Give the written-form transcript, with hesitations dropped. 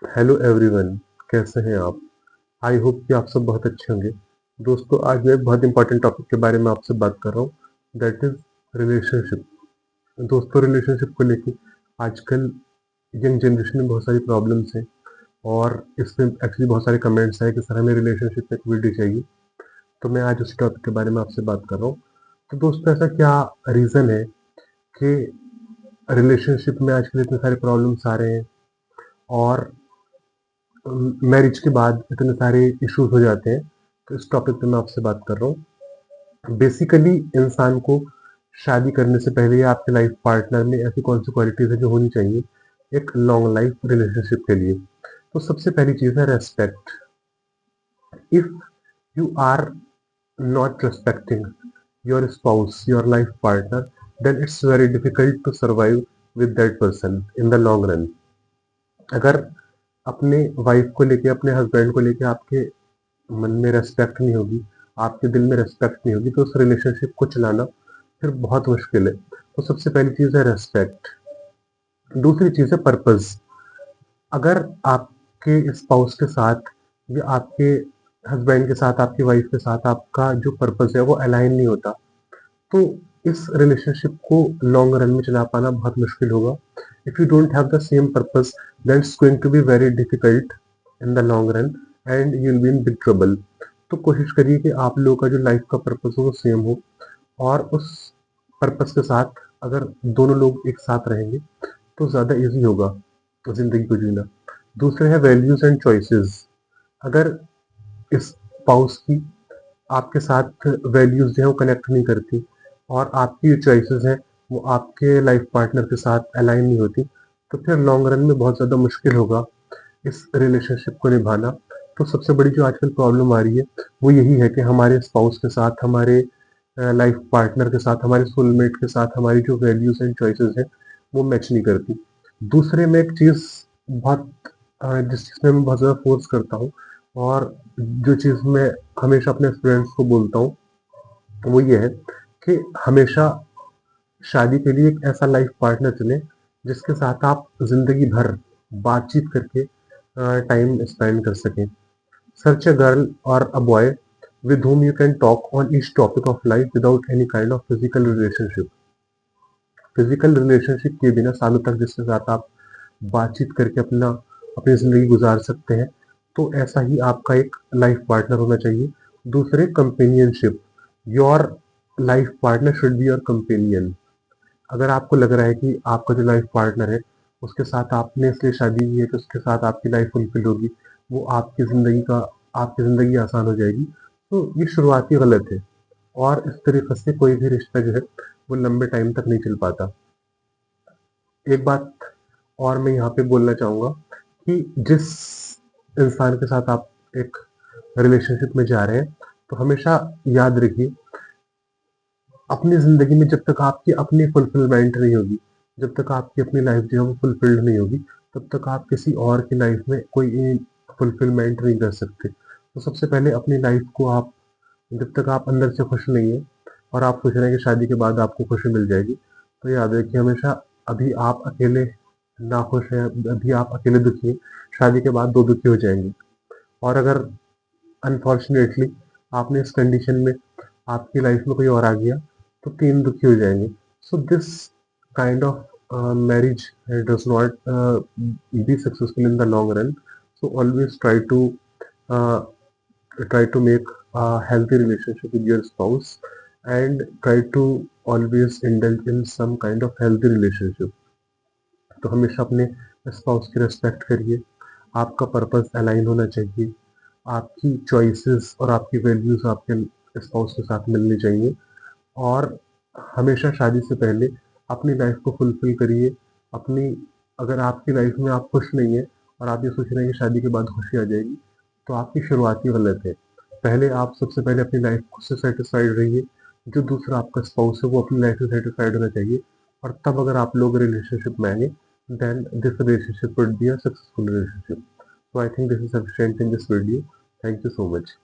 Hello everyone, कैसे हैं आप? आई होप कि आप सब बहुत अच्छे होंगे। दोस्तों, आज मैं एक बहुत इंपॉर्टेंट टॉपिक के बारे में आपसे बात कर रहा हूँ, दैट इज रिलेशनशिप। दोस्तों, रिलेशनशिप को लेके आजकल यंग जनरेशन में बहुत सारी प्रॉब्लम्स हैं और इसमें एक्चुअली बहुत सारे कमेंट्स आए कि सर हमें रिलेशनशिप पे एक वीडियो चाहिए। तो मैं आज उसी टॉपिक के बारे में आपसे बात कर रहा हूँ। तो दोस्तों, ऐसा क्या रीज़न है कि रिलेशनशिप में आजकल इतने सारे प्रॉब्लम्स आ रहे हैं और मैरिज के बाद इतने सारे इश्यूज हो जाते हैं? तो इस टॉपिक पे मैं आपसे बात कर रहा हूँ। बेसिकली इंसान को शादी करने से पहले या आपके लाइफ पार्टनर में ऐसी कौन सी क्वालिटीज है जो होनी चाहिए एक लॉन्ग लाइफ रिलेशनशिप के लिए? तो सबसे पहली चीज है respect. If you are not respecting your spouse, your life partner, then it's very difficult to survive with that person in the long run. अगर अपने वाइफ को लेके, अपने हस्बैंड को लेके आपके मन में रेस्पेक्ट नहीं होगी, आपके दिल में रेस्पेक्ट नहीं होगी, तो उस रिलेशनशिप को चलाना फिर बहुत मुश्किल है। तो सबसे पहली चीज है रेस्पेक्ट। दूसरी चीज है पर्पस। अगर आपके स्पाउस के साथ या आपके हस्बैंड के साथ, आपकी वाइफ के साथ आपका जो पर्पस है वो अलाइन नहीं होता, तो इस रिलेशनशिप को लॉन्ग रन में चला पाना बहुत मुश्किल होगा। If you don't have the same purpose, then it's going to be very difficult in the long run and you will be in big trouble. तो कोशिश करिए कि आप लोगों का जो लाइफ का पर्पस हो वो सेम हो, और उस पर्पस के साथ अगर दोनों लोग एक साथ रहेंगे तो ज़्यादा इजी होगा जिंदगी को जीना। दूसरे है वैल्यूज एंड चॉइसेस। अगर इस स्पाउस की आपके साथ वैल्यूज जो है वो कनेक्ट नहीं करती और आपकी जो चॉइसेस हैं वो आपके लाइफ पार्टनर के साथ अलाइन नहीं होती, तो फिर लॉन्ग रन में बहुत ज़्यादा मुश्किल होगा इस रिलेशनशिप को निभाना। तो सबसे बड़ी जो आजकल प्रॉब्लम आ रही है वो यही है कि हमारे स्पाउस के साथ, हमारे लाइफ पार्टनर के साथ, हमारे सोलमेट के साथ हमारी जो वैल्यूज एंड चॉइसेस हैं वो मैच नहीं करती। दूसरे में एक चीज़ बहुत जिस चीज़ में मैं बहुत ज़्यादा फोर्स करता हूँ और जो चीज़ मैं हमेशा अपने स्टूडेंट्स को बोलता हूँ वो ये है कि हमेशा शादी के लिए एक ऐसा लाइफ पार्टनर चुनें जिसके साथ आप जिंदगी भर बातचीत करके टाइम स्पेंड कर सकें। सर्च अ गर्ल और a boy with whom you can talk on each topic of life without any kind of physical relationship. Physical relationship के बिना सालों तक जिसके साथ आप बातचीत करके अपनी ज़िंदगी गुजार सकते हैं, तो ऐसा ही आपका एक लाइफ पार्टनर होना चाहिए। दूसरे, companionship. Your life partner should be your companion. अगर आपको लग रहा है कि आपका जो लाइफ पार्टनर है उसके साथ आपने इसलिए शादी की है कि उसके साथ आपकी लाइफ फुलफिल होगी, वो आपकी ज़िंदगी आसान हो जाएगी, तो ये शुरुआती गलत है और इस तरीके से कोई भी रिश्ता जो है वो लंबे टाइम तक नहीं चल पाता। एक बात और मैं यहाँ पे बोलना चाहूँगा कि जिस इंसान के साथ आप एक रिलेशनशिप में जा रहे हैं, तो हमेशा याद रखिए, अपनी ज़िंदगी में जब तक आपकी अपनी फुलफिलमेंट नहीं होगी, जब तक आपकी अपनी लाइफ जो है वो फुलफिल्ड नहीं होगी, तब तक आप किसी और की लाइफ में कोई फुलफिलमेंट नहीं कर सकते। तो सबसे पहले अपनी लाइफ को आप, जब तक आप अंदर से खुश नहीं है और आप सोच रहे हैं कि शादी के बाद आपको खुशी मिल जाएगी, तो याद रखिए हमेशा, अभी आप अकेले नाखुश हैं, अभी आप अकेले दुखी हैं, शादी के बाद दो दुखी हो जाएंगे। और अगर अनफॉर्चुनेटली आपने इस कंडीशन में, आपकी लाइफ में कोई और आ गया, तो तीन दुखी हो जाएंगे। So this kind of marriage does not be successful in the long run. So always try to make a healthy relationship with your spouse and try to always indulge in some kind of healthy relationship. तो हमेशा अपने spouse की respect करिए, आपका purpose align होना चाहिए, आपकी choices और आपकी वैल्यूज आपके स्पाउस के साथ मिलनी चाहिए, और हमेशा शादी से पहले अपनी लाइफ को फुलफिल करिए। अपनी अगर आपकी लाइफ में आप खुश नहीं है और आप ये सोच रहे हैं कि शादी के बाद खुशी आ जाएगी, तो आपकी शुरुआत ही गलत है। पहले आप सबसे पहले अपनी लाइफ खुद से सेटिस्फाइड रहिए, जो दूसरा आपका स्पाउस है वो अपनी लाइफ से सेटिस्फाइड होना चाहिए, और तब अगर आप लोग रिलेशनशिप में आएंगे, then this relationship would be a successful relationship. So I think this is sufficient in this video. Thank you so much.